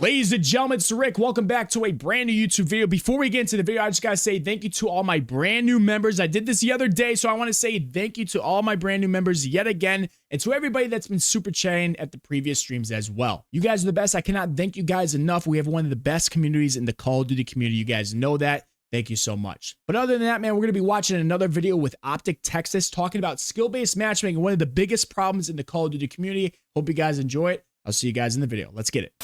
Ladies and gentlemen, it's Rick. Welcome back to a brand new YouTube video. Before we get into the video, I just gotta say thank you to all my brand new members. I did this the other day, so I want to say thank you to all my brand new members yet again, and to everybody that's been super chatting at the previous streams as well. You guys are the best. I cannot thank you guys enough. We have one of the best communities in the Call of Duty community. You guys know that. Thank you so much. But other than that, man, we're going to be watching another video with OpTic Texas talking about skill-based matchmaking, one of the biggest problems in the Call of Duty community. Hope you guys enjoy it. I'll see you guys in the video. Let's get it.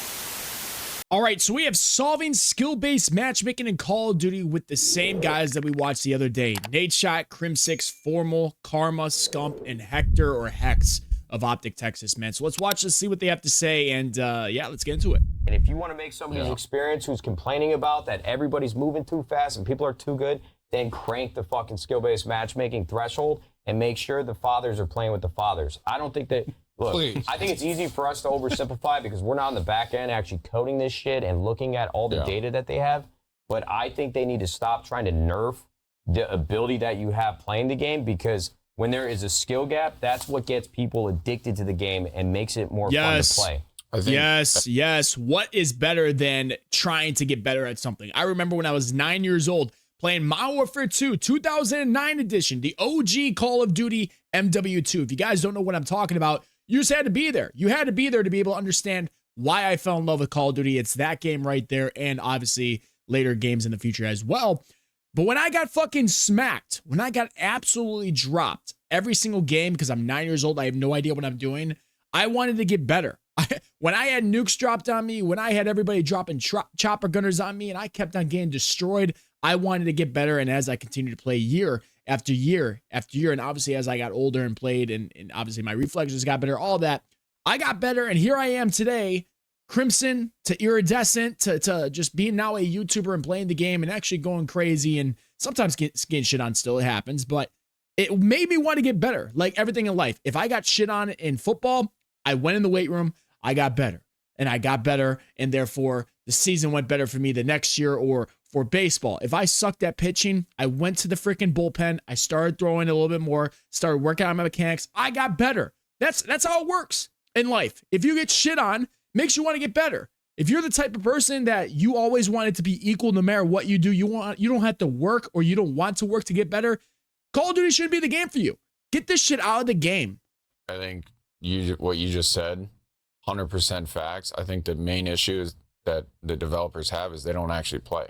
All right, so we have solving skill-based matchmaking in Call of Duty with the same guys that we watched the other day. Nadeshot, Crimsix, Formal, Karma, Scump, and Hector or Hex of OpTic Texas, man. So let's watch this, see what they have to say, and yeah, let's get into it. And if you want to make somebody's experience who's complaining about that everybody's moving too fast and people are too good, then crank the fucking skill-based matchmaking threshold and make sure the fathers are playing with the fathers. I don't think that... Look, I think it's easy for us to oversimplify because we're not on the back end actually coding this shit and looking at all the data that they have. But I think they need to stop trying to nerf the ability that you have playing the game, because when there is a skill gap, that's what gets people addicted to the game and makes it more fun to play. Yes. What is better than trying to get better at something? I remember when I was 9 years old playing Modern Warfare 2, 2009 edition, the OG Call of Duty MW2. If you guys don't know what I'm talking about, you just had to be there. You had to be there to be able to understand why I fell in love with Call of Duty. It's that game right there, and obviously later games in the future as well. But when I got fucking smacked, when I got absolutely dropped every single game because I'm 9 years old, I have no idea what I'm doing, I wanted to get better. When I had nukes dropped on me, when I had everybody dropping chopper gunners on me and I kept on getting destroyed, I wanted to get better. And as I continued to play year after year after year, and obviously as I got older and played, and obviously my reflexes got better, all that, I got better. And here I am today, Crimson to Iridescent to just being now a YouTuber and playing the game and actually going crazy and sometimes getting shit on still. It happens, but it made me want to get better. Like everything in life. If I got shit on in football, I went in the weight room, I got better. And I got better, and therefore the season went better for me the next year. Or for baseball, if I sucked at pitching, I went to the freaking bullpen, I started throwing a little bit more, started working on my mechanics, I got better. That's how it works in life. If you get shit on, makes you want to get better. If you're the type of person that you always want it to be equal no matter what you do, you don't have to work, or you don't want to work to get better, Call of Duty shouldn't be the game for you. Get this shit out of the game. I think what you just said, 100% facts. I think the main issue is that the developers have is they don't actually play.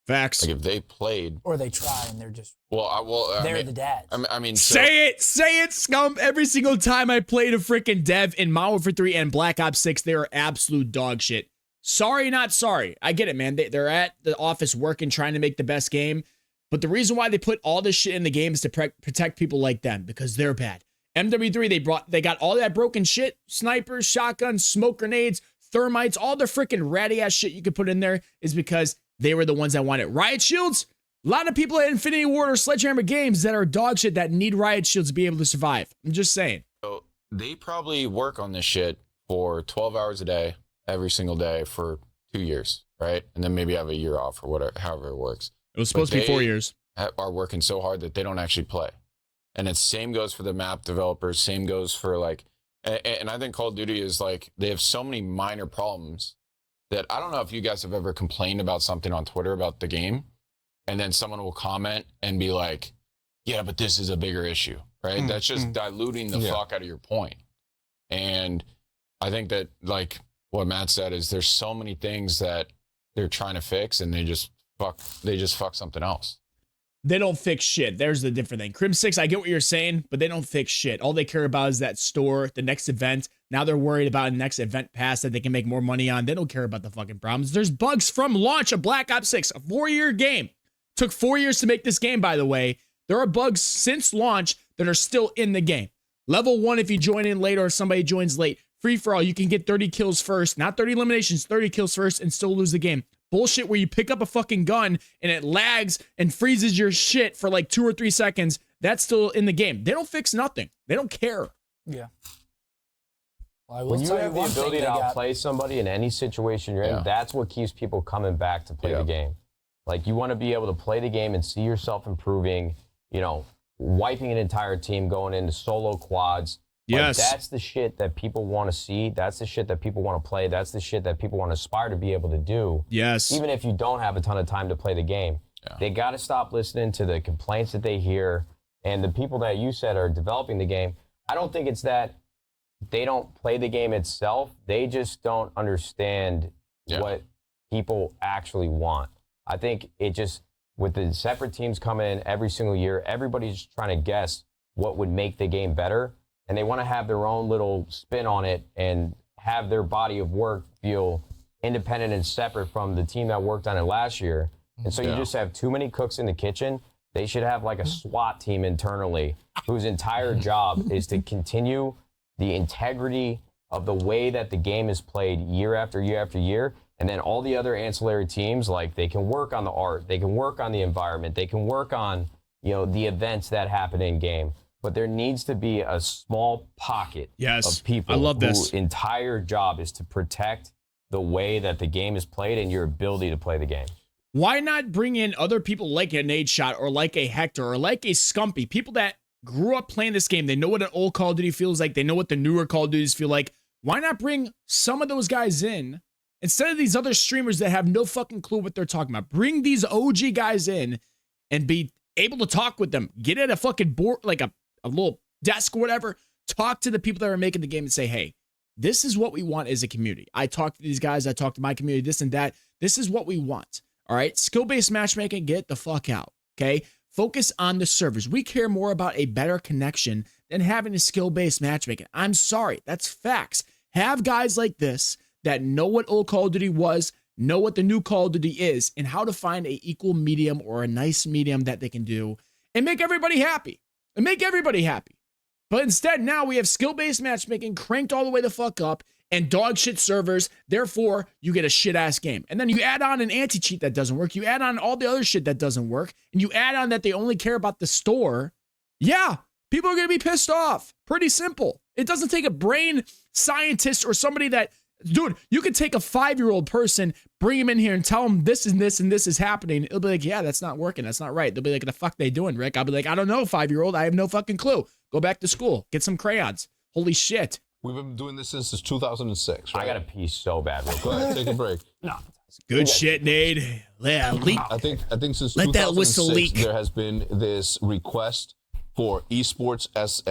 Facts. Like if they played, or they try and they're just they're the dads. I mean, say it, Scump. Every single time I played a freaking dev in Modern Warfare 3 and Black Ops 6, they are absolute dog shit. Sorry, not sorry. I get it, man. They're at the office working, trying to make the best game. But the reason why they put all this shit in the game is to protect people like them, because they're bad. MW3, they got all that broken shit, snipers, shotguns, smoke grenades, thermites, all the freaking ratty ass shit you could put in there is because they were the ones that wanted riot shields. A lot of people at Infinity Ward or Sledgehammer Games that are dog shit that need riot shields to be able to survive. I'm just saying. So they probably work on this shit for 12 hours a day, every single day for 2 years, right? And then maybe have a year off or whatever, however it works. It was supposed to be 4 years. Are working so hard that they don't actually play. And the same goes for the map developers, same goes for like, and I think Call of Duty is like, they have so many minor problems that I don't know if you guys have ever complained about something on Twitter about the game, and then someone will comment and be like, yeah, but this is a bigger issue, right? That's just diluting the fuck out of your point. And I think that, like what Matt said, is there's so many things that they're trying to fix, and they just fuck something else. They don't fix shit. There's the different thing. Crimsix, I get what you're saying, but they don't fix shit. All they care about is that store, the next event. Now they're worried about a next event pass that they can make more money on. They don't care about the fucking problems. There's bugs from launch of Black Ops 6, a 4-year game. Took 4 years to make this game, by the way. There are bugs since launch that are still in the game. Level 1, if you join in late or somebody joins late. Free for all, you can get 30 kills first. Not 30 eliminations, 30 kills first and still lose the game. Bullshit where you pick up a fucking gun and it lags and freezes your shit for like 2 or 3 seconds. That's still in the game. They don't fix nothing. They don't care. Yeah. Well, when you have the ability to outplay somebody in any situation you're in, that's what keeps people coming back to play the game. Like, you want to be able to play the game and see yourself improving, you know, wiping an entire team, going into solo quads, Yes. That's the shit that people want to see. That's the shit that people want to play. That's the shit that people want to aspire to be able to do. Yes. Even if you don't have a ton of time to play the game. Yeah. They got to stop listening to the complaints that they hear. And the people that you said are developing the game, I don't think it's that they don't play the game itself. They just don't understand what people actually want. I think it just, with the separate teams coming in every single year, everybody's trying to guess what would make the game better. And they want to have their own little spin on it and have their body of work feel independent and separate from the team that worked on it last year. And so you just have too many cooks in the kitchen. They should have like a SWAT team internally whose entire job is to continue the integrity of the way that the game is played year after year after year. And then all the other ancillary teams, like they can work on the art, they can work on the environment, they can work on, the events that happen in game. But there needs to be a small pocket of people whose entire job is to protect the way that the game is played and your ability to play the game. Why not bring in other people like a Nadeshot or like a Hector or like a Scumpy, people that grew up playing this game? They know what an old Call of Duty feels like. They know what the newer Call of Duties feel like. Why not bring some of those guys in instead of these other streamers that have no fucking clue what they're talking about? Bring these OG guys in and be able to talk with them. Get at a fucking board, like a little desk or whatever. Talk to the people that are making the game and say, hey, this is what we want as a community. I talk to these guys. I talk to my community, this and that. This is what we want. All right, skill-based matchmaking, get the fuck out, okay? Focus on the servers. We care more about a better connection than having a skill-based matchmaking. I'm sorry, that's facts. Have guys like this that know what old Call of Duty was, know what the new Call of Duty is, and how to find a equal medium or a nice medium that they can do and make everybody happy. But instead, now we have skill-based matchmaking cranked all the way the fuck up and dog shit servers. Therefore, you get a shit ass game. And then you add on an anti-cheat that doesn't work. You add on all the other shit that doesn't work. And you add on that they only care about the store. Yeah, people are going to be pissed off. Pretty simple. It doesn't take a brain scientist or somebody that, dude, you could take a 5-year-old person, bring him in here and tell him this and this and this is happening. It'll be like, yeah, that's not working. That's not right. They'll be like, the fuck they doing, Rick? I'll be like, I don't know, 5-year-old. I have no fucking clue. Go back to school. Get some crayons. Holy shit. We've been doing this since 2006, right? I got to pee so bad. Go ahead, take a break. No. Good shit, Nade. Yeah, leak. I think since Let 2006, that whistle leak. there has been this request for esports as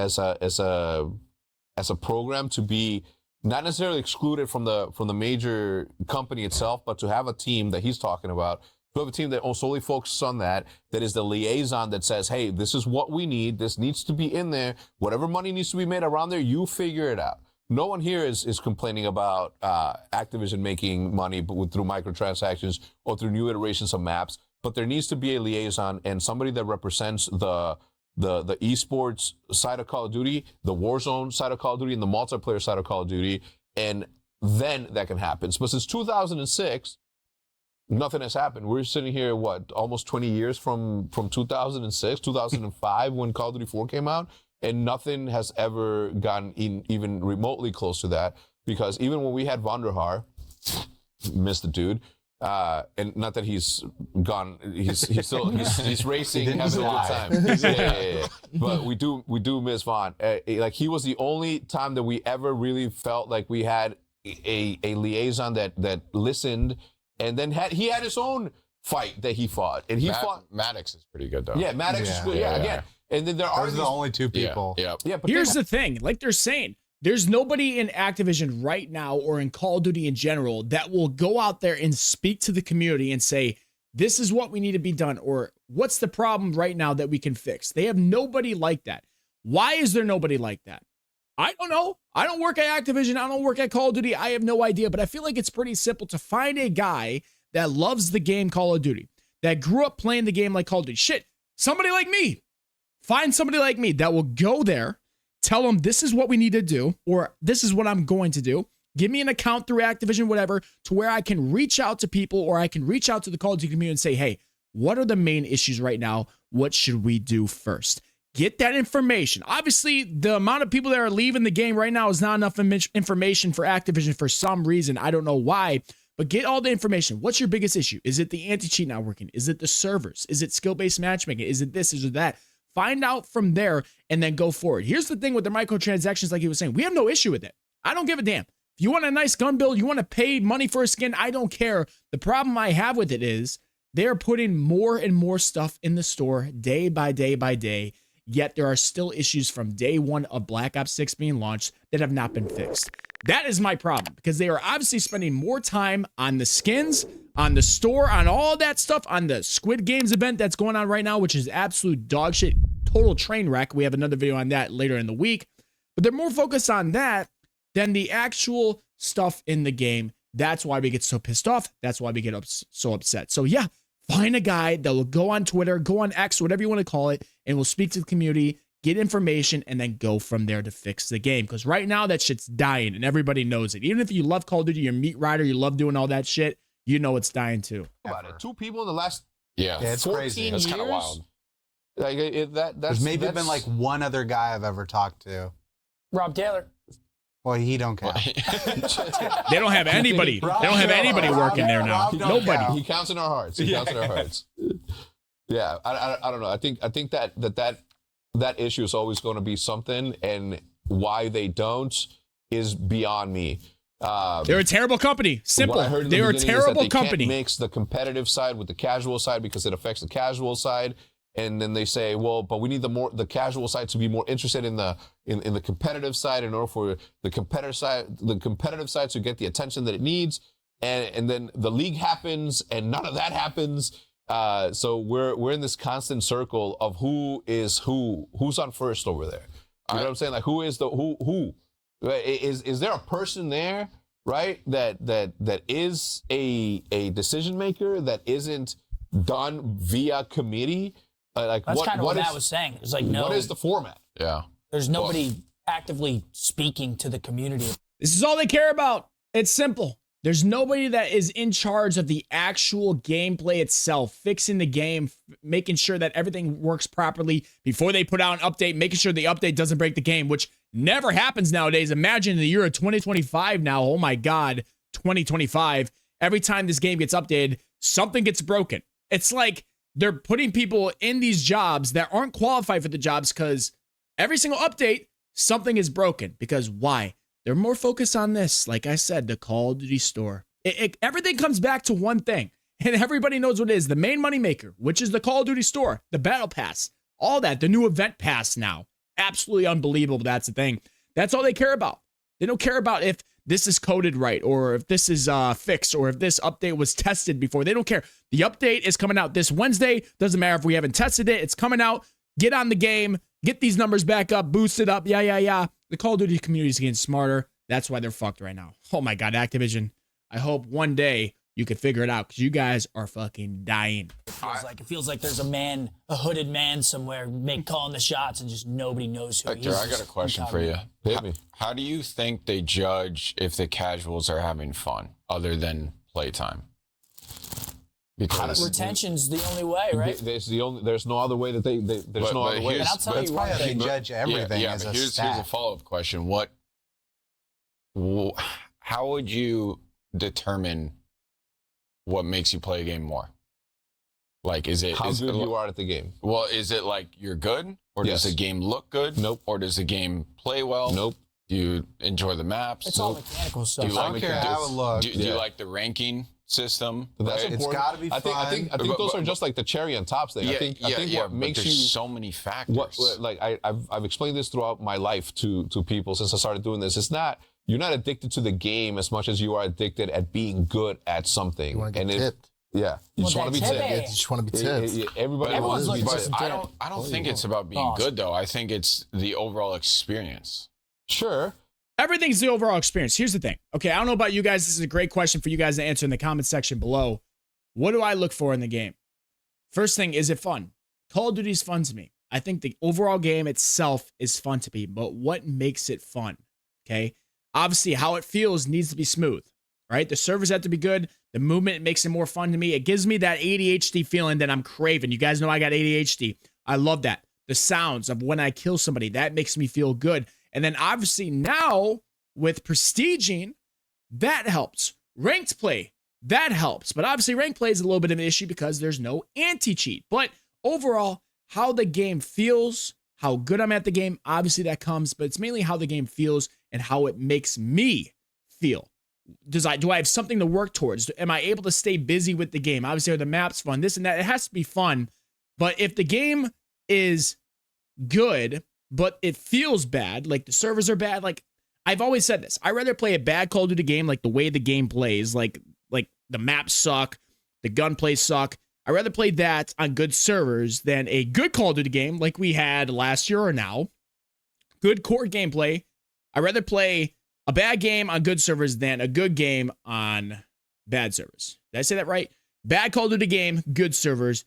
a program to be not necessarily excluded from the major company itself, but to have a team that he's talking about. To have a team that solely focuses on that is the liaison that says, hey, this is what we need. This needs to be in there. Whatever money needs to be made around there, you figure it out. No one here is complaining about Activision making money through microtransactions or through new iterations of maps. But there needs to be a liaison and somebody that represents the esports side of Call of Duty, the Warzone side of Call of Duty, and the multiplayer side of Call of Duty. And then that can happen. But since 2006, nothing has happened. We're sitting here, almost 20 years from 2006, 2005, when Call of Duty 4 came out, and nothing has ever gotten even remotely close to that. Because even when we had Vonderhaar, missed the dude, and not that he's gone, he's still he's racing, having a good time. Yeah. But we do miss Von. Like, he was the only time that we ever really felt like we had a liaison that listened. And then he had his own fight that he fought, and fought. Maddox is pretty good though. Yeah, Maddox is good. Yeah, again. And then there are the only two people. Yeah. But here's the thing, like they're saying, there's nobody in Activision right now or in Call of Duty in general that will go out there and speak to the community and say, this is what we need to be done, or what's the problem right now that we can fix. They have nobody like that. Why is there nobody like that? I don't know. I don't work at Activision. I don't work at Call of Duty. I have no idea, but I feel like it's pretty simple to find a guy that loves the game Call of Duty, that grew up playing the game like Call of Duty. Shit, somebody like me. Find somebody like me that will go there, tell them this is what we need to do, or this is what I'm going to do. Give me an account through Activision, whatever, to where I can reach out to people, or I can reach out to the Call of Duty community and say, hey, what are the main issues right now? What should we do first? Get that information. Obviously, the amount of people that are leaving the game right now is not enough information for Activision for some reason. I don't know why, but get all the information. What's your biggest issue? Is it the anti-cheat not working? Is it the servers? Is it skill-based matchmaking? Is it this? Is it that? Find out from there and then go forward. Here's the thing with the microtransactions, like he was saying, we have no issue with it. I don't give a damn. If you want a nice gun build, you want to pay money for a skin, I don't care. The problem I have with it is they're putting more and more stuff in the store day by day by day, yet there are still issues from day one of Black Ops 6 being launched that have not been fixed. That is my problem, because they are obviously spending more time on the skins, on the store, on all that stuff, on the Squid Games event that's going on right now, which is absolute dog shit, total train wreck. We have another video on that later in the week. But they're more focused on that than the actual stuff in the game. That's why we get so pissed off. That's why we get so upset. So yeah, find a guy that will go on Twitter, go on X, whatever you want to call it, and will speak to the community, get information, and then go from there to fix the game. Because right now, that shit's dying, and everybody knows it. Even if you love Call of Duty, you're a meat rider, you love doing all that shit, you know it's dying too. About it. 2 people in the last it's 14 crazy. That's years? kind of wild. Like that's There's maybe been like one other guy I've ever talked to. Rob Taylor. Well, he don't count. They don't have anybody. They don't have anybody working there now. Rob don't Nobody. count. He counts in our hearts. He counts in our hearts. Yeah, I don't know. I think that issue is always going to be something, and why they don't is beyond me. They're a terrible company. Simple. What I heard in the They're a beginning is that terrible they company. can't mix the competitive side with the casual side because it affects the casual side. And then they say, well, but we need the casual side to be more interested in the competitive side in order for the competitive side to get the attention that it needs. And then the league happens and none of that happens. So we're in this constant circle of who's on first over there. You know what I'm saying? Like who is there a person there, right? That is a decision maker that isn't done via committee. Like That's kind of what Matt was saying. It's like, no. What is the format? Yeah. There's nobody actively speaking to the community. This is all they care about. It's simple. There's nobody that is in charge of the actual gameplay itself, fixing the game, making sure that everything works properly before they put out an update, making sure the update doesn't break the game, which never happens nowadays. Imagine in the year of 2025 now. Oh my God, 2025. Every time this game gets updated, something gets broken. It's like they're putting people in these jobs that aren't qualified for the jobs because every single update, something is broken. Because why? They're more focused on this. Like I said, the Call of Duty store. Everything comes back to one thing. And everybody knows what it is. The main moneymaker, which is the Call of Duty store, the Battle Pass, all that, the new event pass now. Absolutely unbelievable. That's the thing. That's all they care about. They don't care about if this is coded right or if this is fixed or if this update was tested before. They don't care. The update is coming out this Wednesday. Doesn't matter if we haven't tested it. It's coming out. Get on the game. Get these numbers back up. Boost it up. Yeah. The Call of Duty community is getting smarter. That's why they're fucked right now. Oh my God, Activision. I hope one day you can figure it out because you guys are fucking dying. It feels like there's a hooded man somewhere calling the shots and just nobody knows who he is. I got a question for you. Hit me. How do you think they judge if the casuals are having fun other than playtime? Because retention's the only way, right? There's no other way that there's no other way. And I'll tell you That's why they what, judge everything as a here's stat. a follow-up question. How would you determine what makes you play a game more? Like, is it how good you are at the game? Well, is it like you're good, or Yes. does the game look good? Nope. Or does the game play well? Nope. Do you enjoy the maps? it's all mechanical stuff. Do you I don't care how it looks. Do you like the ranking system? That's right? It's important. gotta be I think fun. those are just like the cherry on top thing. I think what but makes there's you so many factors. I've explained this throughout my life to people since I started doing this. You're not addicted to the game as much as you are addicted at being good at something. You want to get tipped. Yeah, you just want to be that's tipped. it. You just want to be tipped. Everybody Everyone's wants to be looking for tipped. some I don't think it's about being Awesome. good though. I think it's the overall experience. Sure. Everything's the overall experience. Here's the thing. Okay, I don't know about you guys. This is a great question for you guys to answer in the comment section below. What do I look for in the game? First thing, is it fun? Call of Duty is fun to me. I think the overall game itself is fun to me, but what makes it fun? Okay, obviously how it feels needs to be smooth, right? The servers have to be good. The movement makes it more fun to me. It gives me that ADHD feeling that I'm craving. You guys know I got ADHD. I love that. The sounds of when I kill somebody, that makes me feel good. And then obviously now with prestiging, that helps. Ranked play, that helps. But obviously ranked play is a little bit of an issue because there's no anti-cheat. But overall, how the game feels, how good I'm at the game. Obviously that comes, but it's mainly how the game feels and how it makes me feel. Do I have something to work towards? Am I able to stay busy with the game? Obviously, are the maps fun? This and that. It has to be fun. But if the game is good, but it feels bad, like the servers are bad, like I've always said this. I'd rather play a bad Call of Duty game, like the way the game plays, like the maps suck, the gunplay suck. I'd rather play that on good servers than a good Call of Duty game like we had last year or now. Good core gameplay. I'd rather play a bad game on good servers than a good game on bad servers. Did I say that right? Bad Call of Duty game, good servers.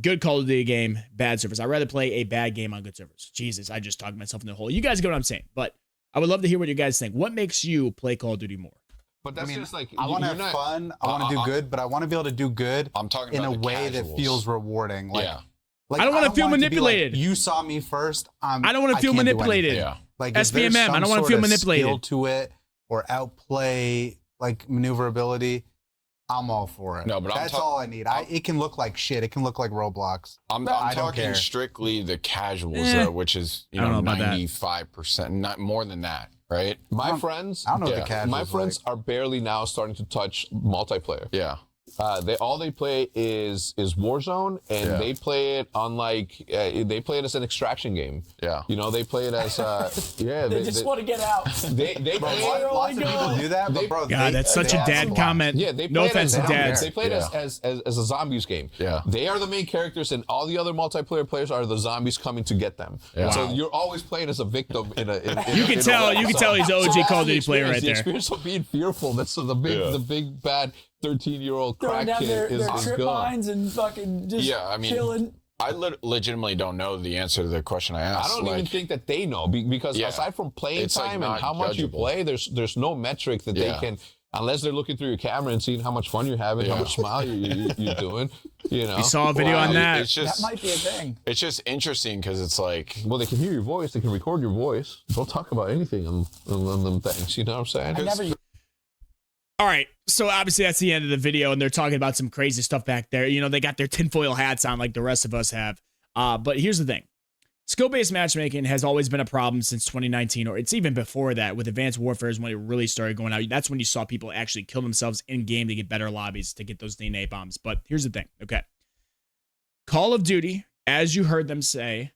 Good Call of Duty game, bad servers. I'd rather play a bad game on good servers. Jesus, I just talked myself in the hole. You guys get what I'm saying, but I would love to hear what you guys think. What makes you play Call of Duty more? But that's just like I want to have fun. I want to do good, but I want to be able to do good in a way that feels rewarding. Like, like I don't want to feel manipulated. Like, you saw me first. I don't want to feel manipulated. Like SBMM, I don't want to feel manipulated. Skill to it or outplay like maneuverability. I'm all for it. No, but that's all I need. It can look like shit. It can look like Roblox. I'm talking strictly the casuals, though, which is 95%, not more than that, right? My friends, I don't know what the casuals. My friends are barely now starting to touch multiplayer. Yeah. They play is Warzone, and they play it on like they play it as an extraction game. Yeah, you know, they play it as they just want to get out. They lots of people do that, but bro, God, that's such a dad comment. Yeah, they play no offense to dads. They play it as a zombies game. Yeah, they are the main characters, and all the other multiplayer players are the zombies coming to get them. Yeah. So you're always playing as a victim. You can tell he's an OG Call of Duty player right there. The experience of being fearful. That's the big bad 13-year-old crack kid is trip gone. mines and fucking just chilling. I legitimately don't know the answer to the question I asked. I don't even think that they know because aside from playing time and how much you play, there's no metric that they can, unless they're looking through your camera and seeing how much fun you're having, how much smile you're doing. You know, we saw a video on that. That might be a thing. It's just interesting because it's like, well, they can hear your voice, they can record your voice. Don't talk about anything on them things. You know what I'm saying? All right, so obviously that's the end of the video, and they're talking about some crazy stuff back there. You know, they got their tinfoil hats on like the rest of us have. But here's the thing. Skill-based matchmaking has always been a problem since 2019, or it's even before that with Advanced Warfare is when it really started going out. That's when you saw people actually kill themselves in-game to get better lobbies, to get those DNA bombs. But here's the thing, okay? Call of Duty, as you heard them say,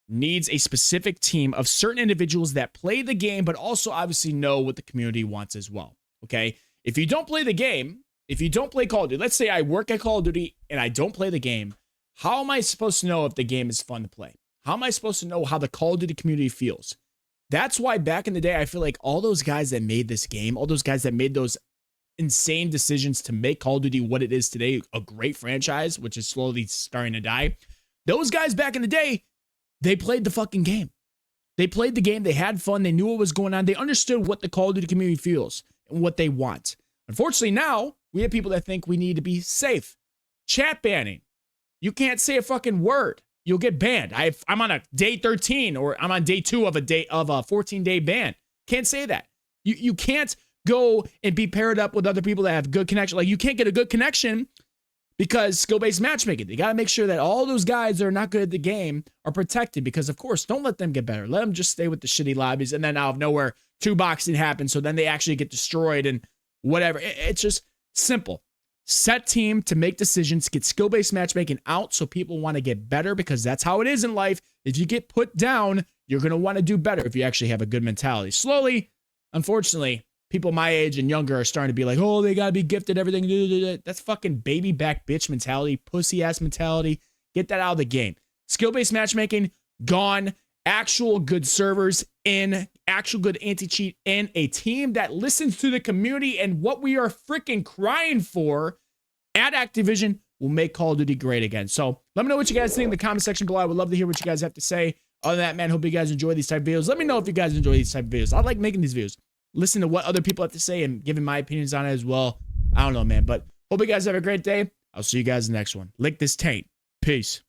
needs a specific team of certain individuals that play the game, but also obviously know what the community wants as well, okay? If you don't play the game, if you don't play Call of Duty, let's say I work at Call of Duty and I don't play the game, how am I supposed to know if the game is fun to play? How am I supposed to know how the Call of Duty community feels? That's why back in the day, I feel like all those guys that made this game, all those guys that made those insane decisions to make Call of Duty what it is today, a great franchise, which is slowly starting to die, those guys back in the day, they played the fucking game. They played the game, they had fun, they knew what was going on, they understood what the Call of Duty community feels and what they want. Unfortunately, now we have people that think we need to be safe. Chat banning. You can't say a fucking word. You'll get banned. I'm on a day 13 or I'm on day 2 of a 14-day ban. Can't say that. You can't go and be paired up with other people that have good connection. Like you can't get a good connection because skill-based matchmaking. You got to make sure that all those guys that are not good at the game are protected because, of course, don't let them get better. Let them just stay with the shitty lobbies and then out of nowhere, 2-boxing happens, so then they actually get destroyed and whatever. It's just simple. Set team to make decisions, get skill-based matchmaking out so people want to get better because that's how it is in life. If you get put down, you're going to want to do better if you actually have a good mentality. Slowly, unfortunately, people my age and younger are starting to be like, oh, they got to be gifted everything. That's fucking baby back bitch mentality, pussy-ass mentality. Get that out of the game. Skill-based matchmaking, gone. Actual good servers in, actual good anti-cheat in, a team that listens to the community and what we are freaking crying for at Activision will make Call of Duty great again. So let me know what you guys think in the comment section below. I would love to hear what you guys have to say. Other than that, man, hope you guys enjoy these type of videos. Let me know if you guys enjoy these type of videos. I like making these videos. Listen to what other people have to say and giving my opinions on it as well. I don't know, man, but hope you guys have a great day. I'll see you guys in the next one. Lick this taint. Peace.